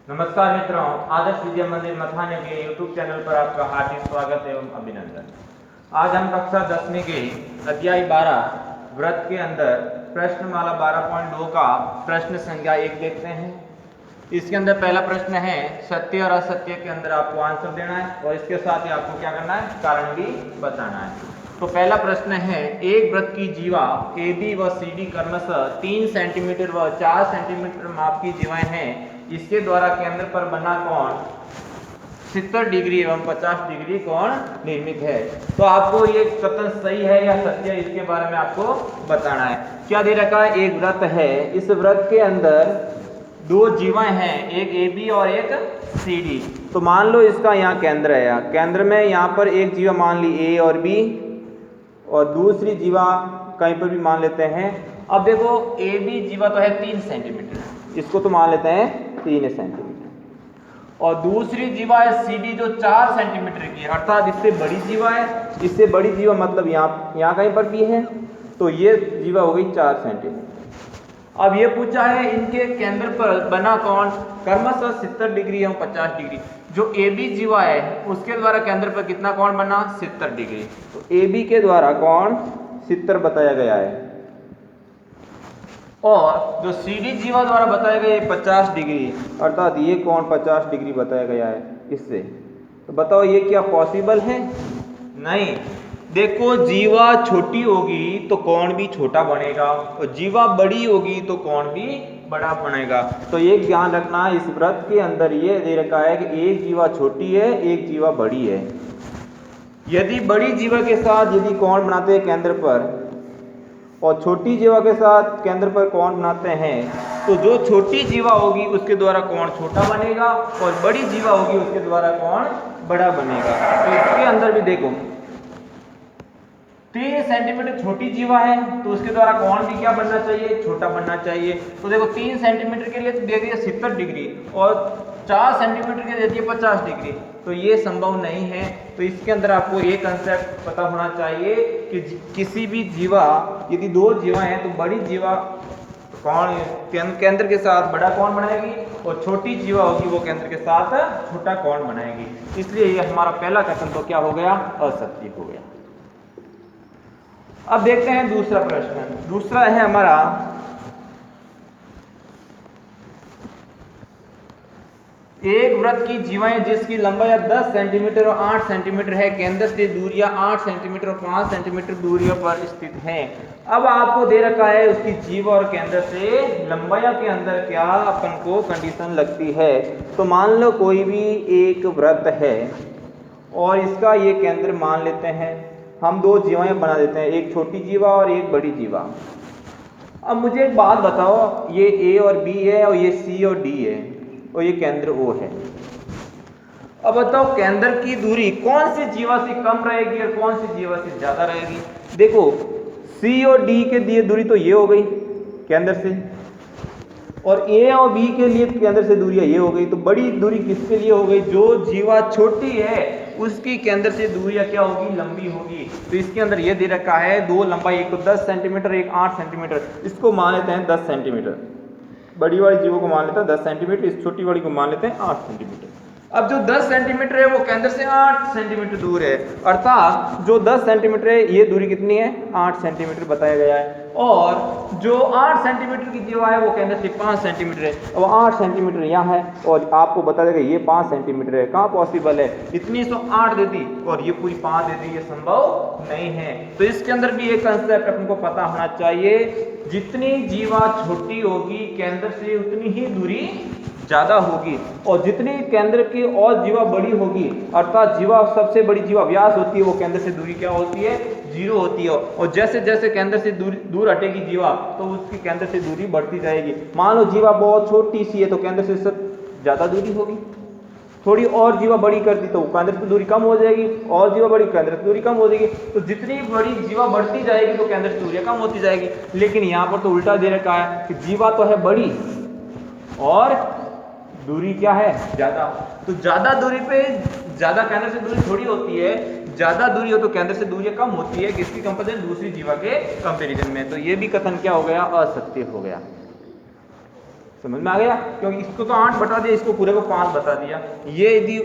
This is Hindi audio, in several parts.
नमस्कार मित्रों, आदर्श विद्या मंदिर मथाने के यूट्यूब चैनल पर आपका हार्दिक स्वागत एवं अभिनंदन। आज हम कक्षा 10वीं के अध्याय 12 व्रत के अंदर प्रश्नमाला 12.2 का प्रश्न संख्या 1 देखते हैं। इसके अंदर पहला प्रश्न है सत्य और असत्य के अंदर आपको आंसर देना है और इसके साथ ही आपको क्या करना है, कारण भी बताना है। तो पहला प्रश्न है, एक वृत्त की जीवा AB व CD क्रमशः 3 सेंटीमीटर व 4 सेंटीमीटर माप की जीवाएं हैं। इसके द्वारा केंद्र पर बना कोण 70 डिग्री एवं 50 डिग्री कोण निर्मित है। तो आपको ये कथन सही है या सत्य है, इसके बारे में आपको बताना है। क्या दे रखा है, एक वृत्त है, इस वृत्त के अंदर दो जीवाएं हैं, एक AB और एक CD। तो मान लो इसका यहाँ केंद्र है, केंद्र में यहाँ पर एक जीवा मान ली A और B और दूसरी जीवा कहीं पर भी मान लेते हैं। अब देखो AB जीवा तो है 3 सेंटीमीटर, इसको तो मान लेते हैं 3 सेंटीमीटर, और दूसरी जीवा है CD जो 4 सेंटीमीटर की है, अर्थात इससे बड़ी जीवा है। इससे बड़ी जीवा मतलब यहाँ कहीं पर भी है, तो ये जीवा हो गई 4 सेंटीमीटर। अब ये पूछा है इनके केंद्र पर बना कोण क्रमशः 70 डिग्री एवं 50 डिग्री। जो AB जीवा है उसके द्वारा केंद्र पर कितना कोण बना, 70 डिग्री। तो AB के द्वारा कोण 70 बताया गया है और जो CD जीवा द्वारा बताया गया है 50 डिग्री, अर्थात ये कोण 50 डिग्री बताया गया है इससे। तो बताओ ये क्या पॉसिबल है? नहीं। देखो जीवा छोटी होगी तो कोण भी छोटा बनेगा और जीवा बड़ी होगी तो कोण भी बड़ा बनेगा। तो ये ध्यान रखना, इस वृत्त के अंदर ये दे रखा है कि एक जीवा छोटी है, एक जीवा बड़ी है। यदि बड़ी जीवा के साथ यदि कोण बनाते हैं केंद्र पर और छोटी जीवा के साथ केंद्र पर कोण बनाते हैं, तो जो छोटी जीवा होगी उसके द्वारा कोण छोटा बनेगा और बड़ी जीवा होगी उसके द्वारा कोण बड़ा बनेगा। तो इसके अंदर भी देखो 3 सेंटीमीटर छोटी जीवा है तो उसके द्वारा कोण भी क्या बनना चाहिए, छोटा बनना चाहिए। तो देखो 3 सेंटीमीटर के लिए तो दे दिया 70 डिग्री और 4 सेंटीमीटर के लिए दे दिया 50 डिग्री। तो ये संभव नहीं है। तो इसके अंदर आपको एक कंसेप्ट पता होना चाहिए कि किसी भी जीवा, यदि दो जीवा हैं तो बड़ी जीवा कोण केंद्र के साथ बड़ा कोण बनाएगी और छोटी जीवा होगी वो केंद्र के साथ छोटा कोण बनाएगी। इसलिए ये हमारा पहला कथन तो क्या हो गया, असत्य हो गया। अब देखते हैं दूसरा प्रश्न। दूसरा है हमारा, एक वृत्त की जीवाएं जिसकी लंबाई 10 सेंटीमीटर और 8 सेंटीमीटर है, केंद्र से दूरियां 8 सेंटीमीटर और 5 सेंटीमीटर दूरियों पर स्थित हैं। अब आपको दे रखा है उसकी जीवा और केंद्र से लंबाई के अंदर क्या अपन को कंडीशन लगती है। तो मान लो कोई भी एक वृत्त है और इसका ये केंद्र मान लेते हैं, हम दो जीवाएं बना देते हैं, एक छोटी जीवा और एक बड़ी जीवा। अब मुझे एक बात बताओ, ये A और B है और ये C और D है और ये केंद्र O है। अब बताओ केंद्र की दूरी कौन सी जीवा से कम रहेगी और कौन सी जीवा से ज्यादा रहेगी। देखो C और D के लिए दूरी तो ये हो गई केंद्र से, और A और B के लिए केंद्र से दूरी ये हो गई। तो बड़ी दूरी किसके लिए हो गई, जो जीवा छोटी है उसकी केंद्र से दूरियां क्या होगी, लंबी होगी। तो इसके अंदर ये दे रखा है दो लंबाई, एक तो 10 सेंटीमीटर एक 8 सेंटीमीटर, इसको मान लेते हैं 10 सेंटीमीटर। बड़ी वाली जीवों को मान लेते हैं 10 सेंटीमीटर, इस छोटी वाली को मान लेते हैं 8 सेंटीमीटर। अब जो 10 सेंटीमीटर है वो केंद्र से 8 सेंटीमीटर दूर है, अर्थात जो 10 सेंटीमीटर है ये दूरी कितनी है, 8 सेंटीमीटर बताया गया है। और जो 8 सेंटीमीटर की जीवा है वो केंद्र से 5 सेंटीमीटर है, और 8 सेंटीमीटर यहाँ है और आपको बता देगा ये 5 सेंटीमीटर है। कहाँ पॉसिबल है, इतनी तो 8 दे दी और ये पूरी 5 दे दी, ये संभव नहीं है। तो इसके अंदर भी एक कंसेप्ट अपन को पता होना चाहिए, जितनी जीवा छोटी होगी केंद्र से उतनी ही दूरी ज्यादा होगी, और जितनी केंद्र की और जीवा बड़ी होगी, अर्थात जीवा सबसे बड़ी जीवा व्यास होती है, वो केंद्र से दूरी क्या होती है, 0 होती है। और जैसे जैसे केंद्र से दूर हटेगी जीवा तो उसकी केंद्र से दूरी बढ़ती जाएगी। मान लो जीवा बहुत छोटी सी है तो केंद्र से ज्यादा दूरी होगी, थोड़ी और जीवा बड़ी कर दी तो केंद्र से दूरी कम हो जाएगी, और जीवा बड़ी केंद्र से दूरी कम हो जाएगी। तो जितनी बड़ी जीवा बढ़ती जाएगी तो केंद्र से दूरी कम होती जाएगी। लेकिन यहाँ पर तो उल्टा दे रखा है कि जीवा तो है बड़ी और दूरी क्या है, ज्यादा। तो ज्यादा दूरी पे ज्यादा केंद्र से दूरी थोड़ी होती है, ज्यादा दूरी हो तो केंद्र से दूरी कम होती है, किसकी कंपेरिजन, दूसरी जीवा के कंपेरिजन में। तो ये भी कथन क्या हो गया, असत्य हो गया। समझ में आ गया? क्योंकि इसको तो 8 बता दिया, इसको पूरे को 5 बता दिया। ये यदि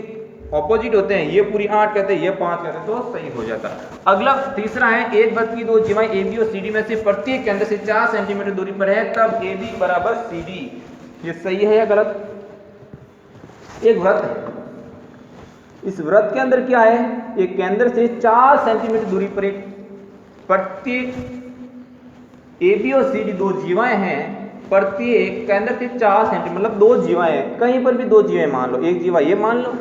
ऑपोजिट होते हैं, ये पूरी 8 कहते हैं, ये 5 कहते हैं, तो सही हो जाता। अगला तीसरा है, एक वृत्त की दो जीवाएं ए बी और सी डी में से प्रत्येक केंद्र से 4 सेंटीमीटर दूरी पर है, तब ए बी बराबर सी डी। ये सही है या गलत? एक वृत्त है, इस वृत्त के अंदर क्या है, एक केंद्र से 4 सेंटीमीटर दूरी पर एक प्रत्येक ए बी और सी डी दो जीवाएं हैं, प्रत्येक केंद्र से 4 सेंटीमीटर, मतलब दो जीवाएं हैं, कहीं पर भी दो जीवाएं मान लो, एक जीवा ये मान लो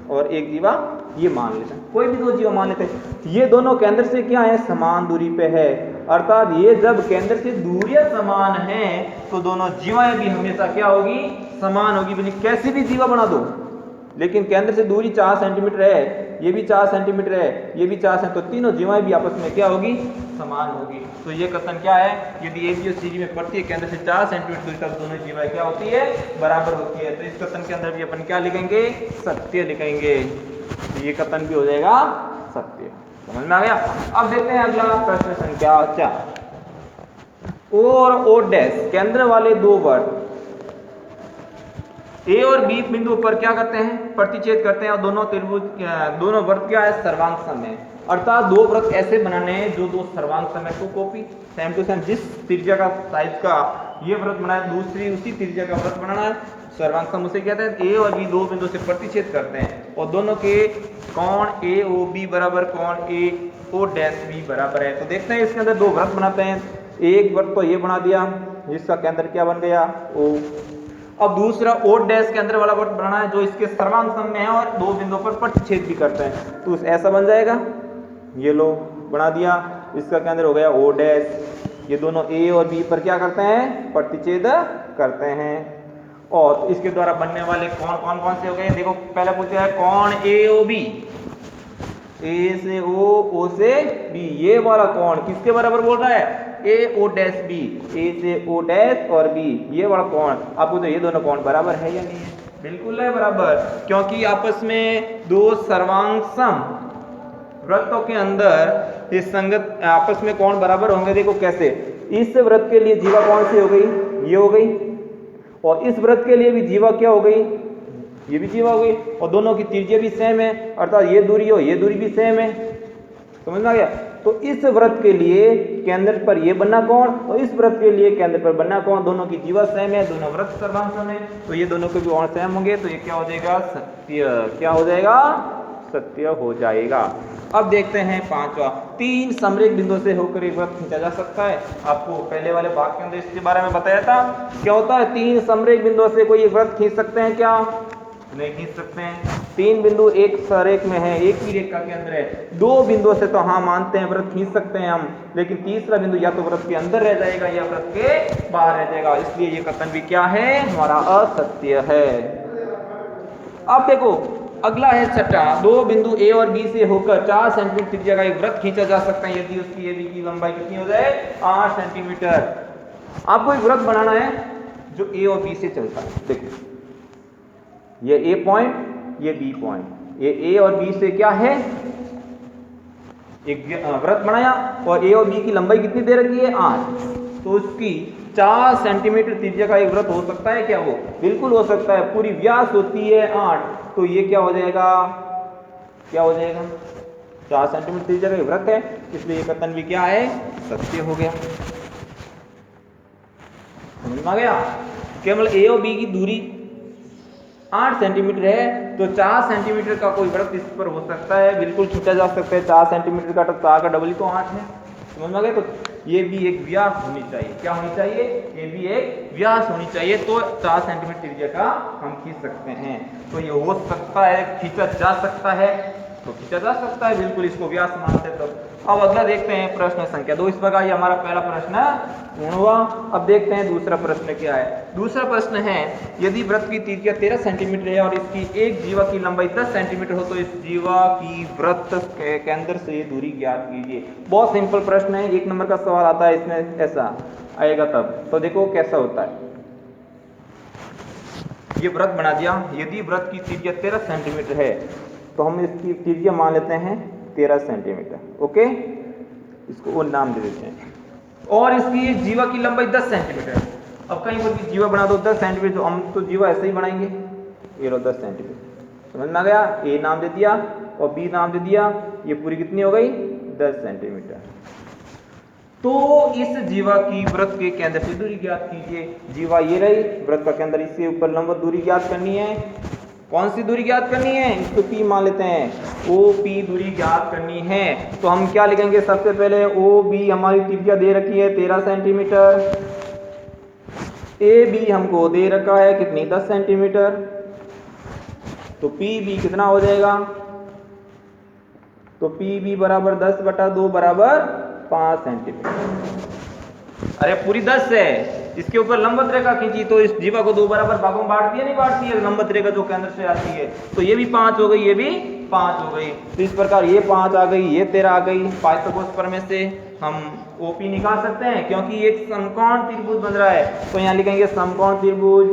और एक जीवा ये मान लेते हैं, कोई भी दो जीवा मान लेते हैं। ये दोनों केंद्र से क्या है, समान दूरी पे है, अर्थात ये जब केंद्र से दूरियां समान हैं तो दोनों जीवाएं भी हमेशा क्या होगी, समान होगी। बोलिए कैसी भी जीवा बना दो, लेकिन केंद्र से दूरी 4 सेंटीमीटर है, ये भी 4 सेंटीमीटर है, ये भी 4 सेंटीमीटर, तो तीनों जीवाएं भी आपस में क्या होगी, समान होगी। तो ये कथन क्या है, यदि ए बी और सी डी में प्रत्येक केंद्र से 4 सेंटीमीटर दूरी तक दोनों जीवाएं क्या होती है, बराबर होती है। तो इस कथन के अंदर भी अपन क्या लिखेंगे, सत्य लिखेंगे। ये कथन भी हो जाएगा सत्य। समझ में आ गया? अब देखते हैं अगला प्रश्न संख्या 4। ओ और ओ डैश केंद्र वाले दो वृत्त ए और बी बिंदु पर क्या करते हैं, प्रतिच्छेद करते हैं, और दोनों त्रिभुज दोनों वृत्त क्या है, सर्वांग सम है। अर्थात दो वृत्त ऐसे बनाने हैं जो दो सर्वांग सम है, two copy same to same, जिस त्रिज्या का साइज का ये वृत्त बनाना है, दूसरी उसी त्रिज्या का वृत्त बनाना है, सर्वांग सम उसे कहते हैं। ए और बी दो बिंदु से प्रतिच्छेद करते हैं और दोनों के कोण ए ओ बी बराबर कोण ए ओ डैश बी बराबर है। तो देखते हैं इसके अंदर दो वृत्त बनाते हैं। एक वृत्त तो ये बना दिया जिसका केंद्र क्या बन गया, ओ। अब दूसरा ओ डैश के अंदर वाला वृत्त बनाना है जो इसके सर्वांग सम में है और दो बिंदुओं पर प्रतिच्छेद भी करते हैं, तो ऐसा बन जाएगा। ये लो बना दिया, इसका केंद्र हो गया ओ डैश। ये दोनों ए और बी पर क्या करते हैं, प्रतिच्छेद करते हैं। और इसके द्वारा बनने वाले कोण कौन कौन से हो गए, देखो पहले पूछा है कोण ए ओ बी, ए से ओ से बी, ये वाला कोण किसके बराबर बोल रहा है, ए ओ डैश बी, ए से ओ डैश और बी, ये वाला कोण। आपको तो ये दोनों कोण बराबर है या नहीं है, बिल्कुल है बराबर, क्योंकि आपस में दो सर्वांग सम वृत्तों के अंदर ये संगत आपस में कोण बराबर होंगे। देखो कैसे, इस वृत्त के लिए जीवा कौन सी हो गई, ये हो गई, और इस वृत्त के लिए भी जीवा क्या हो गई, ये भी जीवा हो गई, और दोनों की त्रिज्या भी सेम है, अर्थात ये दूरी हो ये दूरी भी सेम है। समझ में आ गया? तो इस वृत्त के लिए केंद्र पर ये बनना कोण, और इस वृत्त के लिए केंद्र पर बनना कोण, दोनों की जीवा सेम है, दोनों वृत्त सर्वांग सम है, तो ये दोनों के भी कोण सेम होंगे, तो ये क्या हो जाएगा, सत्य। क्या हो जाएगा, सत्य हो जाएगा। अब देखते हैं पांचवा, तीन समरेख बिंदु से होकर एक वृत्त खींचा जा सकता है। आपको पहले वाले भाग के अंदर इसके बारे में बताया था, क्या होता है, तीन समरेख बिंदु से कोई एक वृत्त खींच सकते हैं क्या, नहीं खींच सकते हैं। तीन बिंदु एक सरेख में है, एक ही रेखा के अंदर है, दो बिंदुओं से तो हाँ मानते हैं वृत्त खींच सकते हैं हम, लेकिन तीसरा बिंदु या तो वृत्त के अंदर रह जाएगा या वृत्त के बाहर रह जाएगा, इसलिए ये कथन भी क्या है, हमारा असत्य है। अब देखो अगला है छठा, दो बिंदु ए और बी से होकर 4 सेंटीमीटर त्रिज्या का एक वृत्त खींचा जा सकता है यदि उसकी ए बी की लंबाई कितनी हो जाए, 8 सेंटीमीटर। आपको एक वृत्त बनाना है जो ए और बी से चलता है। देखो ये ए पॉइंट, ये बी पॉइंट, ये ए और बी से क्या है, एक वृत्त बनाया, और ए और बी की लंबाई कितनी दे रखी है, 8, तो उसकी 4 सेंटीमीटर त्रिज्या का एक वृत्त हो सकता है क्या, वो बिल्कुल हो सकता है। पूरी व्यास होती है 8, तो ये क्या हो जाएगा, क्या हो जाएगा, 4 सेंटीमीटर त्रिज्या का एक वृत्त है, इसलिए ये कथन भी क्या है, सत्य हो गया। समझ में आ गया? केवल ए और बी की दूरी 8 सेंटीमीटर है, तो 4 सेंटीमीटर का कोई वृत्त इस पर हो सकता है, बिल्कुल खींचा जा सकता है। 4 सेंटीमीटर का, तो 4 का डबल ही तो 8 है। समझ में आ गया? तो ये भी एक व्यास होनी चाहिए, क्या होनी चाहिए, ये भी एक व्यास होनी चाहिए, तो 4 सेंटीमीटर त्रिज्या का हम खींच सकते हैं। तो ये हो सकता है, खींचा जा सकता है, तो खींचा जा सकता है, बिल्कुल इसको व्यास मानते हैं। तो अब अगला देखते हैं प्रश्न संख्या 2। इस प्रकार ये हमारा पहला प्रश्न पूर्ण हुआ। अब देखते हैं दूसरा प्रश्न क्या है। दूसरा प्रश्न है, यदि वृत्त की त्रिज्या 13 सेंटीमीटर है और इसकी एक जीवा की लंबाई 10 सेंटीमीटर हो तो इस जीवा की वृत्त के केंद्र से दूरी ज्ञात कीजिए। बहुत सिंपल प्रश्न है, 1 नंबर का सवाल आता है इसमें, ऐसा आएगा तब। तो देखो कैसा होता है, ये वृत्त बना दिया, यदि वृत्त की त्रिज्या 13 सेंटीमीटर है तो हम इसकी त्रिज्या मान लेते हैं 13 सेंटीमीटर, ओके, इसको वो नाम दे देते हैं, और इसकी जीवा की लंबाई 10 सेंटीमीटर, अब कहीं पर भी जीवा बना दो 10 सेंटीमीटर, तो हम तो जीवा ऐसे ही बनाएंगे, ये लो 10 सेंटीमीटर, समझ में आ गया। ए नाम दे दिया और बी नाम दे दिया, ये पूरी कितनी हो गई 10 सेंटीमीटर। तो इस जीवा की वृत्त के केंद्र से दूरी ज्ञात कीजिए। जीवा ये रही, वृत्त का केंद्र, इससे ऊपर लंबवत दूरी ज्ञात करनी है। कौन सी दूरी ज्ञात करनी है, इसको पी मान लेते हैं, ओ पी दूरी ज्ञात करनी है। तो हम क्या लिखेंगे, सबसे पहले ओ बी हमारी त्रिज्या दे रखी है 13 सेंटीमीटर, ए बी हमको दे रखा है कितनी 10 सेंटीमीटर, तो पी बी कितना हो जाएगा, तो पी बी बराबर 10/2 बराबर 5 सेंटीमीटर। अरे पूरी 10 है, इसके ऊपर लंबवत रेखा खींची तो इस जीवा को 2 बराबर भागों में बांटती है, नहीं बांटती है, लंबवत रेखा जो केंद्र से आती है, तो ये भी 5 हो गई, ये भी 5 हो गई। तो इस प्रकार ये 5 आ गई, ये 13 आ गई। पाइथागोरस प्रमेय से हम ओपी निकाल सकते हैं, क्योंकि एक समकोण त्रिभुज बन रहा है, तो यहाँ लिखेंगे समकोण त्रिभुज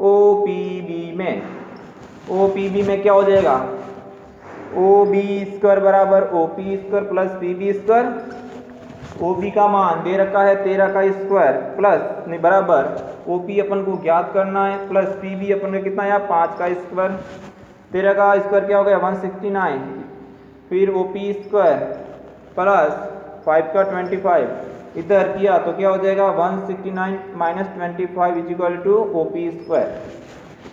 ओपीबी में, ओपीबी में क्या हो जाएगा, ओ बी स्क्वायर बराबर O P square plus P B square. O B का मान दे रखा है 13 का स्क्वायर प्लस नहीं बराबर ओ पी अपन को ज्ञात करना है, प्लस पी बी अपन को कितना है 5 का स्क्वायर। 13 का स्क्वायर क्या हो गया 169, फिर ओ पी स्क्वायर प्लस 5 का 25, इधर किया तो क्या हो जाएगा 169 minus 25 is equal to O P square.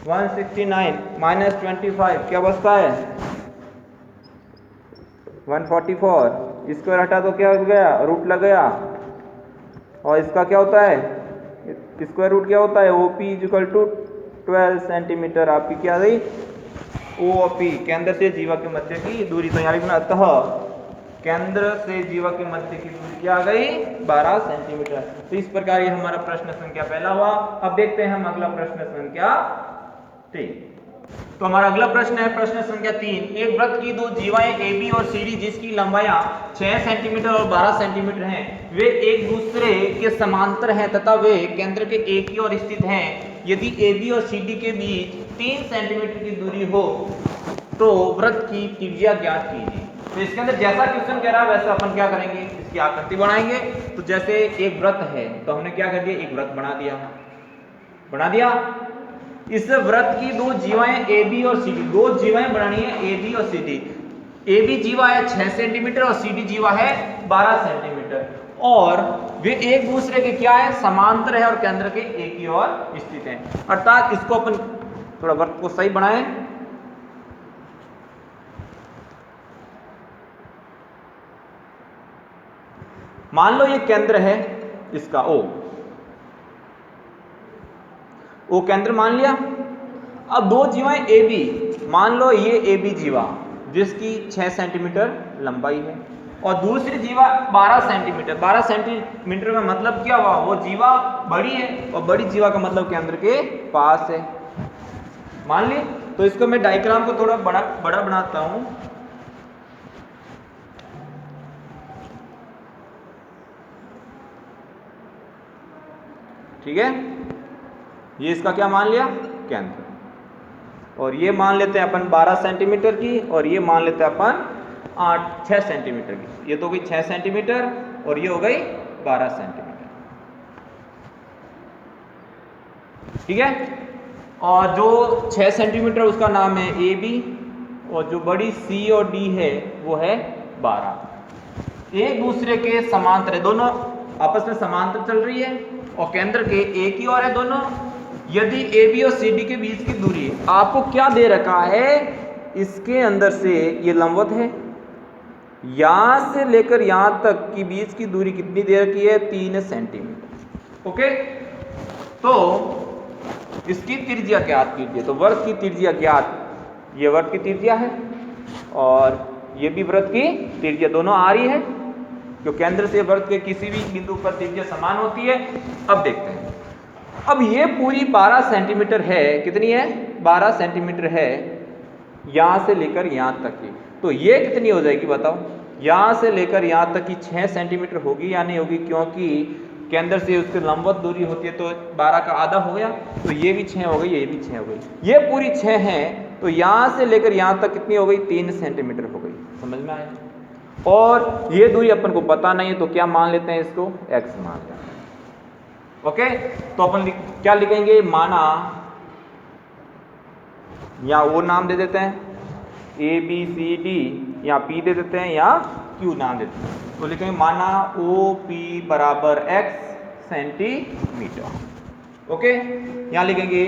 169 minus 25 क्या बचता है 144, स्क्वायर हटा तो क्या हो गया रूट लग गया, और इसका क्या होता है स्क्वायर रूट क्या होता है O P is equal to 12 centimetre. आपकी क्या गई ओ और पी केंद्र से जीवा के मध्य की दूरी, तो यहाँ लिखना अतः केंद्र से जीवा के मध्य की दूरी क्या आ गई 12 सेंटीमीटर। तो इस प्रकार ये हमारा प्रश्न संख्या पहला हुआ। अब देखते हैं हम अगला प्रश्न संख्या 3। तो हमारा अगला प्रश्न है प्रश्न संख्या 3। एक वृत्त की दो जीवाएं ए बी और सी डी जिसकी लंबाइयां 6 सेंटीमीटर और 12 सेंटीमीटर हैं, वे एक दूसरे के समांतर हैं तथा वे केंद्र के एक ही ओर स्थित हैं। यदि ए बी और सी डी के बीच 3 सेंटीमीटर की दूरी हो तो वृत्त की त्रिज्या ज्ञात कीजिए। तो इसके अंदर जैसा क्वेश्चन कह रहा है वैसा अपन क्या करेंगे, इसकी आकृति बनाएंगे। तो जैसे एक वृत्त है तो हमने क्या कर दिया, एक वृत्त बना दिया। इस वृत्त की दो जीवाएं ए बी और सी डी, दो जीवाएं बनानी है ए बी और सी डी। ए बी जीवा है 6 सेंटीमीटर और सी डी जीवा है 12 सेंटीमीटर, और वे एक दूसरे के क्या है समांतर है और केंद्र के एक ही ओर स्थित हैं। अर्थात इसको अपन थोड़ा वृत्त को सही बनाएं। मान लो ये केंद्र है इसका ओ केंद्र मान लिया। अब दो जीवाएं ए बी, मान लो ये ए बी जीवा जिसकी 6 सेंटीमीटर लंबाई है और दूसरी जीवा 12 सेंटीमीटर। 12 सेंटीमीटर का मतलब क्या हुआ, वो जीवा बड़ी है और बड़ी जीवा का मतलब केंद्र के पास है, मान ली। तो इसको मैं डायग्राम को थोड़ा बड़ा बनाता हूं। ठीक है, ये इसका क्या मान लिया केंद्र, और ये मान लेते हैं अपन 12 सेंटीमीटर की, और ये मान लेते हैं अपन 6 सेंटीमीटर की। ये तो गई 6 सेंटीमीटर और ये हो गई 12 सेंटीमीटर। ठीक है, और जो 6 सेंटीमीटर उसका नाम है ए बी, और जो बड़ी सी और डी है वो है 12। एक दूसरे के समांतर है, दोनों आपस में समांतर चल रही है और केंद्र के एक ही ओर है दोनों। यदि ए बी और सी डी के बीच की दूरी आपको क्या दे रखा है, इसके अंदर से ये लंबवत है, यहां से लेकर यहां तक की बीच की दूरी कितनी दे रखी है 3 सेंटीमीटर। ओके, तो इसकी त्रिज्या ज्ञात कीजिए। तो वृत्त की त्रिज्या ज्ञात, ये वृत्त की त्रिज्या है और ये भी वृत्त की त्रिज्या, दोनों आ रही है क्योंकि केंद्र से वृत्त के किसी भी बिंदु पर त्रिज्या समान होती है। अब देखते हैं, अब ये पूरी 12 सेंटीमीटर है, कितनी है 12 सेंटीमीटर है यहां से लेकर यहां तक की, तो ये कितनी हो जाएगी बताओ, यहां से लेकर यहां तक की 6 सेंटीमीटर होगी या नहीं होगी, क्योंकि केंद्र से उसके लंबवत दूरी होती है तो 12 का आधा हो गया, तो ये भी 6 हो गई, ये भी 6 हो गई, ये पूरी 6 है, तो यहां से लेकर यहां तक कितनी हो गई 3 सेंटीमीटर हो गई। समझ में आया, और ये दूरी अपन को पता नहीं है तो क्या मान लेते हैं, इसको x मान लेते हैं। ओके, तो अपन क्या लिखेंगे, माना या वो नाम दे देते हैं ए बी सी डी, या पी दे देते हैं या क्यू नाम देते हैं। तो लिखेंगे माना ओ पी बराबर x सेंटीमीटर। ओके, यहाँ लिखेंगे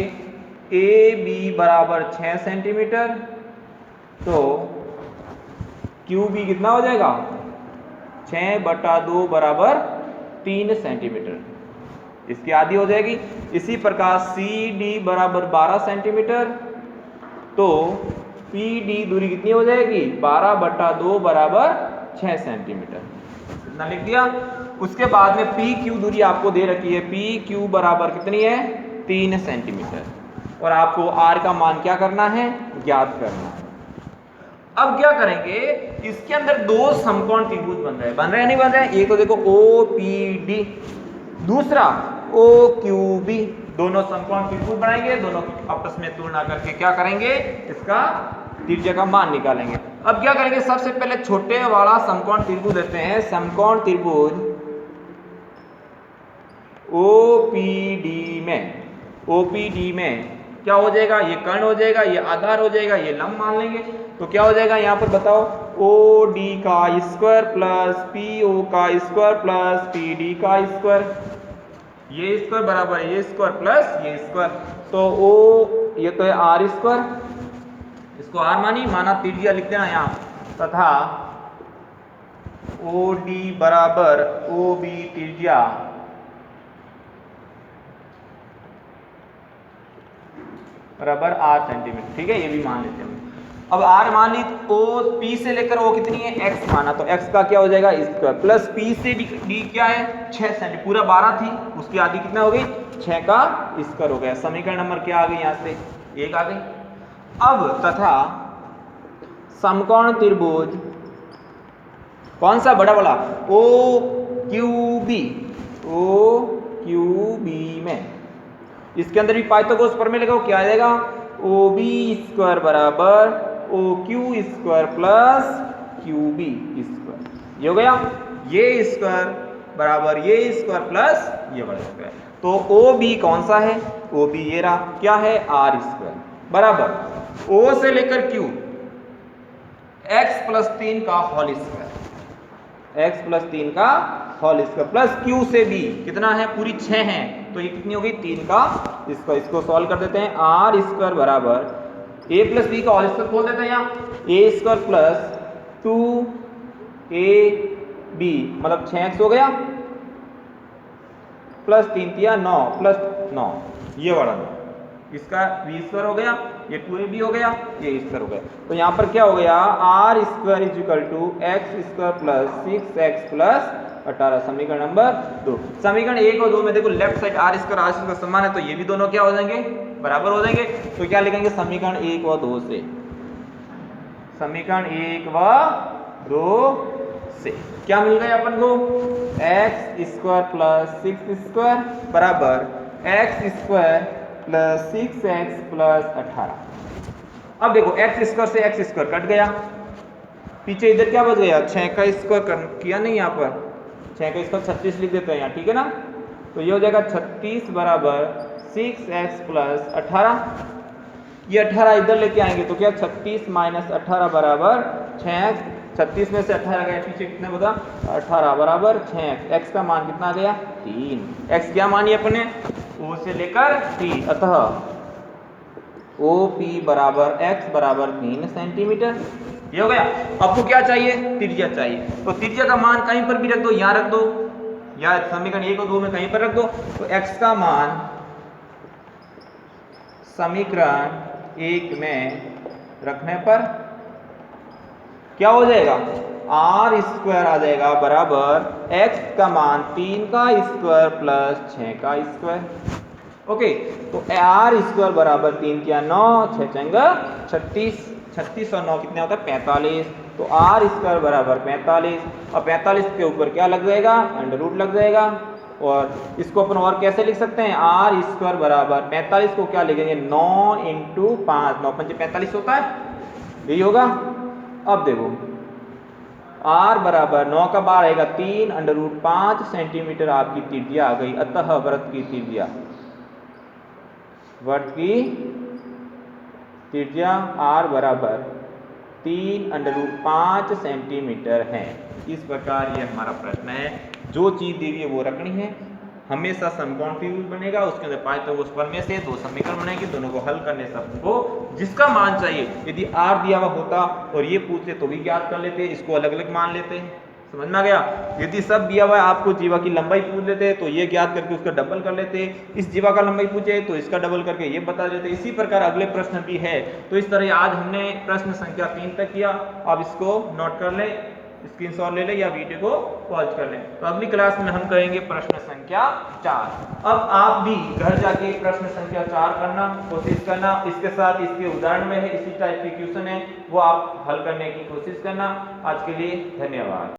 ए बी बराबर 6 सेंटीमीटर, तो क्यू बी कितना हो जाएगा 6/2 बराबर 3 सेंटीमीटर, इसकी आधी हो जाएगी। इसी प्रकार सी डी बराबर 12 सेंटीमीटर, तो पी डी दूरी कितनी हो जाएगी 12/2 बराबर 6 सेंटीमीटर, इतना लिख दिया। उसके बाद में पी क्यू दूरी आपको दे रखी है, पी क्यू बराबर कितनी है 3 सेंटीमीटर, और आपको आर का मान क्या करना है, ज्ञात करना है। अब क्या करेंगे, इसके अंदर दो समकोण त्रिभुज बन रहे हैं या नहीं बन रहे हैं। एक तो देखो ओ पी डी, दूसरा ओ क्यू बी, दोनों समकोण त्रिभुज बनाएंगे, दोनों की आपस में तुलना करके क्या करेंगे, इसका त्रिज्या का मान निकालेंगे। अब क्या करेंगे, सबसे पहले छोटे वाला समकोण त्रिभुज देते हैं, समकोण त्रिभुज ओपीडी में क्या हो जाएगा, ये कर्ण हो जाएगा, ये आधार हो जाएगा, ये लंब मान लेंगे। तो क्या हो जाएगा यहाँ पर बताओ, ओ डी का स्क्वायर प्लस पी ओ का स्क्वायर प्लस पी डी का स्क्वायर, ये स्क्वायर बराबर ये स्क्वायर प्लस ये स्क्वायर, तो ओ ये तो है आर स्क्वायर, इसको आर माना त्रिज्या लिख देना यहाँ, तथा ओ डी बराबर ओ बी त्रिज्या बराबर 8 सेंटीमीटर, ठीक है, ये भी मान लेते हैं। अब r मान ली, ओ p से लेकर o कितनी है x माना, तो x का क्या हो जाएगा स्क्वायर प्लस p से d क्या है 6 सेंटीमीटर, पूरा 12 थी, उसकी आधी कितना हो गई 6 का स्क्वायर हो गया। समीकरण नंबर क्या आ गई, यहाँ से 1 आ गई। अब तथा समकोण त्रिभुज कौन सा बड़ा वाला, ओ क्यू बी में, इसके अंदर भी पाइथागोरस प्रमेय लगाओ, क्या आ जाएगा ओ बी स्क्वायर बराबर O Q square plus Q B square, ये हो गया, ये स्क्वायर बराबर ये स्क्वायर प्लस ये बड़ा स्क्वायर। तो ओ बी कौन सा है, ओ बी ये रहा, क्या है आर स्क्वायर बराबर ओ से लेकर क्यू x प्लस 3 का होल स्क्वायर, x प्लस 3 का होल स्क्वायर प्लस क्यू से बी कितना है, पूरी 6 है, तो ये कितनी होगी 3 का स्क्वायर। इसको सॉल्व कर देते हैं, आर स्क्वायर बराबर ए प्लस बी का होल स्क्वायर खोल देते हैं यहाँ, ए स्क्वायर प्लस 2ab मतलब 6x हो गया, प्लस 3 तिया 9 प्लस 9 ये वाला 9, इसका बी स्क्वायर हो गया, ये 2ab हो गया, ये स्क्वायर हो गया। तो यहाँ पर क्या हो गया, R square is equal to X square plus 6x plus 18, समीकरण नंबर 2। समीकरण 1 और 2 में देखो लेफ्ट साइड आर स्क्वायर समान है, तो ये भी दोनों क्या हो जाएंगे, बराबर हो जाएंगे। तो क्या लिखेंगे समीकरण 1 व 2 से, समीकरण 1 व 2 से क्या मिल गया अपन को, एक्स स्क्वायर प्लस 6 स्क्वायर बराबर x square plus 6x plus 18। अब देखो एक्स स्क्वायर से एक्स स्क्वायर कट गया, पीछे इधर क्या बच गया 6 का स्क्वायर किया नहीं, यहाँ पर 6 का स्क्वायर 36 लिख देते हैं यहाँ, ठीक है ना। तो ये हो जाएगा 36 बराबर 6x प्लस 18, ये 18 इधर लेके आएंगे तो क्या 36 माइनस 18 बराबर 6x, 36 में से 18 गया पीछे कितना बता 18 बराबर 6x, x का मान कितना आ गया 3, x क्या मानी अपने o से लेकर t, अतः OP बराबर x बराबर 3 सेंटीमीटर, ये हो गया। आपको क्या चाहिए, त्रिज्या चाहिए, तो त्रिज्या का मान कहीं पर भी रख दो, यहाँ रख दो या समीकरण 1 और 2 में कहीं पर रख दो। तो x का मान समीकरण 1 में रखने पर क्या हो जाएगा, आर स्क्वायर आ जाएगा बराबर x का मान 3 का स्क्वायर प्लस 6 का स्क्वायर। ओके, तो आर स्क्वायर बराबर 3 क्या 9, 6 चंगा 36, 36 और 9 कितने होता है 45, तो आर स्क्वायर बराबर 45, और 45 के ऊपर क्या लग जाएगा अंडर रूट लग जाएगा, और इसको अपन और कैसे लिख सकते हैं, आर स्क्वायर बराबर 45 को क्या लिखेंगे 9 इंटू 5, 9 5 45 होता है, यही होगा। अब देखो r बराबर 9 का बार आएगा 3 √5 सेंटीमीटर आपकी त्रिज्या आ गई। अतः वृत्त की त्रिज्या r बराबर 3 √5 सेंटीमीटर है। इस प्रकार ये हमारा प्रश्न है। जो चीज दी हुई है वो रखनी है। हमेशा समकोण त्रिभुज बनेगा, उसके अंदर पाइथागोरस में से 2 समीकरण बनेंगे, दोनों को हल करने से हमको जिसका मान चाहिए, यदि r दिया हुआ होता और ये पूछते तो भी ज्ञात कर लेते, इसको अलग अलग मान लेते हैं। समझ में आ गया। यदि सब दिया हुआ है, आपको जीवा की लंबाई पूछ लेते तो ये ज्ञात करके उसका डबल कर लेते, इस जीवा का लंबाई पूछे तो इसका डबल करके ये बता देते। इसी प्रकार अगले प्रश्न भी है। तो इस तरह आज हमने प्रश्न संख्या 3 तक किया। आप इसको नोट कर लें, स्क्रीनशॉट ले लें या वीडियो को पॉज कर लें। तो अगली क्लास में हम करेंगे प्रश्न संख्या 4। अब आप भी घर जाके प्रश्न संख्या 4 करना कोशिश करना, इसके साथ इसके उदाहरण में है, इसी टाइप के क्वेश्चन है वो आप हल करने की कोशिश करना। आज के लिए धन्यवाद।